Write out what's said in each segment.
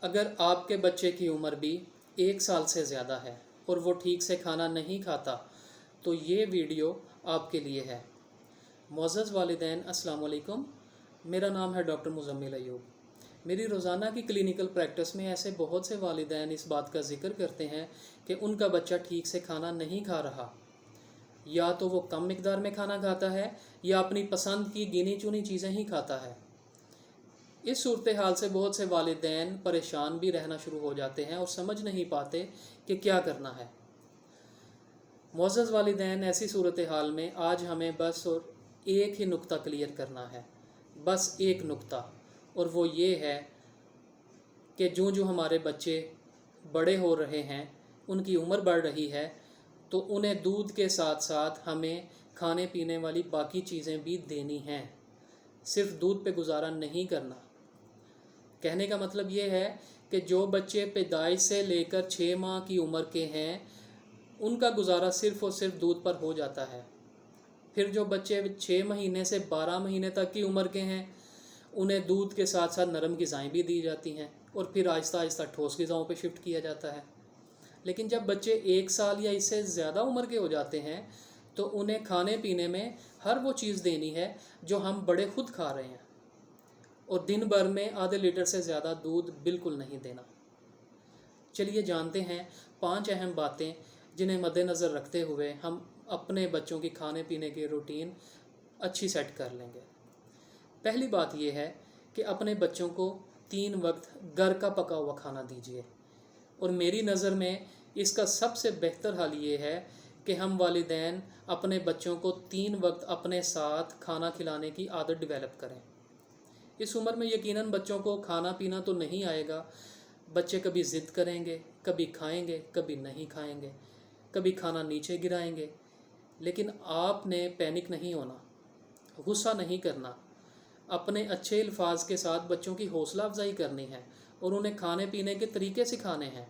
اگر آپ کے بچے کی عمر بھی 1 سال سے زیادہ ہے اور وہ ٹھیک سے کھانا نہیں کھاتا تو یہ ویڈیو آپ کے لیے ہے۔ معزز والدین السلام علیکم، میرا نام ہے ڈاکٹر مزمل ایوب۔ میری روزانہ کی کلینکل پریکٹس میں ایسے بہت سے والدین اس بات کا ذکر کرتے ہیں کہ ان کا بچہ ٹھیک سے کھانا نہیں کھا رہا، یا تو وہ کم مقدار میں کھانا کھاتا ہے یا اپنی پسند کی گنی چنی چیزیں ہی کھاتا ہے۔ اس صورتحال سے بہت سے والدین پریشان بھی رہنا شروع ہو جاتے ہیں اور سمجھ نہیں پاتے کہ کیا کرنا ہے۔ معزز والدین، ایسی صورتحال میں آج ہمیں بس اور ایک ہی نقطہ کلیئر کرنا ہے، بس ایک نقطہ، اور وہ یہ ہے کہ جو ہمارے بچے بڑے ہو رہے ہیں، ان کی عمر بڑھ رہی ہے، تو انہیں دودھ کے ساتھ ساتھ ہمیں کھانے پینے والی باقی چیزیں بھی دینی ہیں، صرف دودھ پہ گزارا نہیں کرنا۔ کہنے کا مطلب یہ ہے کہ جو بچے پیدائش سے لے کر 6 ماہ کی عمر کے ہیں، ان کا گزارا صرف اور صرف دودھ پر ہو جاتا ہے۔ پھر جو بچے 6 مہینے سے 12 مہینے تک کی عمر کے ہیں، انہیں دودھ کے ساتھ ساتھ نرم غذائیں بھی دی جاتی ہیں اور پھر آہستہ آہستہ ٹھوس غذاؤں پہ شفٹ کیا جاتا ہے۔ لیکن جب بچے 1 سال یا اس سے زیادہ عمر کے ہو جاتے ہیں تو انہیں کھانے پینے میں ہر وہ چیز دینی ہے جو ہم بڑے خود کھا رہے ہیں، اور دن بھر میں آدھے لیٹر سے زیادہ دودھ بالکل نہیں دینا۔ چلیے جانتے ہیں 5 اہم باتیں جنہیں مد نظر رکھتے ہوئے ہم اپنے بچوں کی کھانے پینے کی روٹین اچھی سیٹ کر لیں گے۔ پہلی بات یہ ہے کہ اپنے بچوں کو 3 وقت گھر کا پکا ہوا کھانا دیجیے، اور میری نظر میں اس کا سب سے بہتر حل یہ ہے کہ ہم والدین اپنے بچوں کو 3 وقت اپنے ساتھ کھانا کھلانے کی عادت ڈیولپ کریں۔ اس عمر میں یقیناً بچوں کو کھانا پینا تو نہیں آئے گا، بچے کبھی ضد کریں گے، کبھی کھائیں گے، کبھی نہیں کھائیں گے، کبھی کھانا نیچے گرائیں گے۔ لیکن آپ نے پینک نہیں ہونا، غصہ نہیں کرنا، اپنے اچھے الفاظ کے ساتھ بچوں کی حوصلہ افزائی کرنی ہے اور انہیں کھانے پینے کے طریقے سکھانے ہیں۔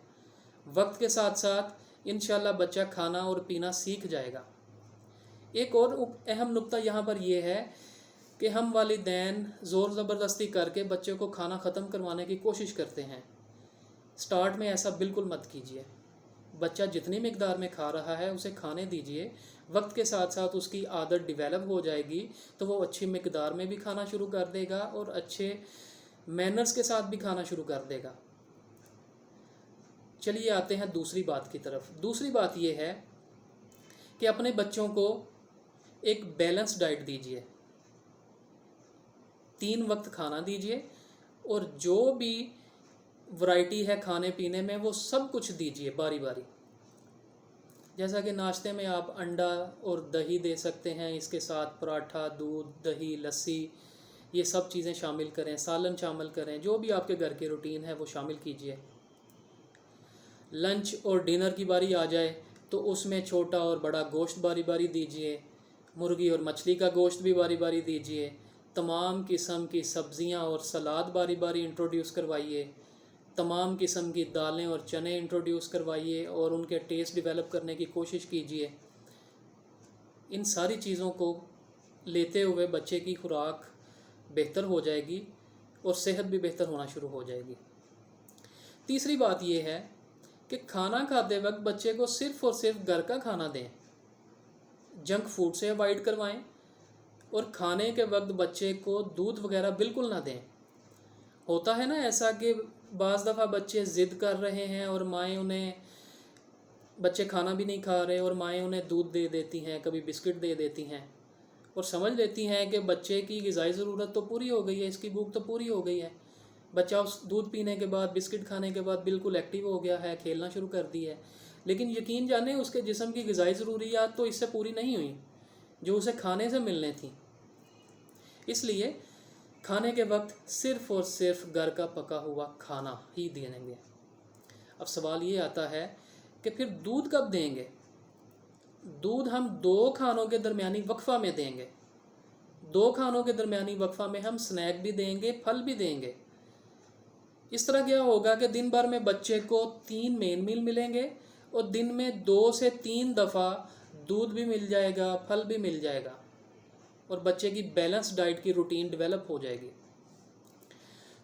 وقت کے ساتھ ساتھ انشاءاللہ بچہ کھانا اور پینا سیکھ جائے گا۔ ایک اور اہم نقطہ یہاں پر یہ ہے کہ ہم والدین زور زبردستی کر کے بچے کو کھانا ختم کروانے کی کوشش کرتے ہیں۔ سٹارٹ میں ایسا بالکل مت کیجیے۔ بچہ جتنی مقدار میں کھا رہا ہے اسے کھانے دیجیے، وقت کے ساتھ ساتھ اس کی عادت ڈیولپ ہو جائے گی تو وہ اچھی مقدار میں بھی کھانا شروع کر دے گا اور اچھے مینرز کے ساتھ بھی کھانا شروع کر دے گا۔ چلیے آتے ہیں دوسری بات کی طرف۔ دوسری بات یہ ہے کہ اپنے بچوں کو ایک بیلنس ڈائٹ دیجیے، 3 وقت کھانا دیجیے، اور جو بھی ورائٹی ہے کھانے پینے میں وہ سب کچھ دیجیے باری باری۔ جیسا کہ ناشتے میں آپ انڈا اور دہی دے سکتے ہیں، اس کے ساتھ پراٹھا، دودھ، دہی، لسی، یہ سب چیزیں شامل کریں، سالن شامل کریں، جو بھی آپ کے گھر کی روٹین ہے وہ شامل کیجیے۔ لنچ اور ڈنر کی باری آ جائے تو اس میں چھوٹا اور بڑا گوشت باری باری دیجیے، مرغی اور مچھلی کا گوشت بھی باری باری دیجیے، تمام قسم کی سبزیاں اور سلاد باری باری انٹروڈیوس کروائیے، تمام قسم کی دالیں اور چنے انٹروڈیوس کروائیے اور ان کے ٹیسٹ ڈیولپ کرنے کی کوشش کیجیے۔ ان ساری چیزوں کو لیتے ہوئے بچے کی خوراک بہتر ہو جائے گی اور صحت بھی بہتر ہونا شروع ہو جائے گی۔ تیسری بات یہ ہے کہ کھانا کھاتے وقت بچے کو صرف اور صرف گھر کا کھانا دیں، جنک فوڈ سے اوائڈ کروائیں، اور کھانے کے وقت بچے کو دودھ وغیرہ بالکل نہ دیں۔ ہوتا ہے نا ایسا کہ بعض دفعہ بچے ضد کر رہے ہیں اور بچے کھانا بھی نہیں کھا رہے اور مائیں انہیں دودھ دے دیتی ہیں، کبھی بسکٹ دے دیتی ہیں، اور سمجھ لیتی ہیں کہ بچے کی غذائی ضرورت تو پوری ہو گئی ہے، اس کی بھوک تو پوری ہو گئی ہے، بچہ اس دودھ پینے کے بعد، بسکٹ کھانے کے بعد بالکل ایکٹیو ہو گیا ہے، کھیلنا شروع کر دی ہے۔ لیکن یقین جانیں اس کے جسم کی غذائی ضروریات تو اس سے پوری نہیں ہوئیں جو اسے کھانے سے ملنے تھیں۔ اس لیے کھانے کے وقت صرف اور صرف گھر کا پکا ہوا کھانا ہی دیں گے۔ اب سوال یہ آتا ہے کہ پھر دودھ کب دیں گے؟ دودھ ہم 2 کھانوں کے درمیانی وقفہ میں دیں گے۔ 2 کھانوں کے درمیانی وقفہ میں ہم سنیک بھی دیں گے، پھل بھی دیں گے۔ اس طرح کیا ہوگا کہ دن بھر میں بچے کو 3 مین میل ملیں گے اور دن میں 2 سے 3 دفعہ دودھ بھی مل جائے گا، پھل بھی مل جائے گا، اور بچے کی بیلنس ڈائٹ کی روٹین ڈیولپ ہو جائے گی۔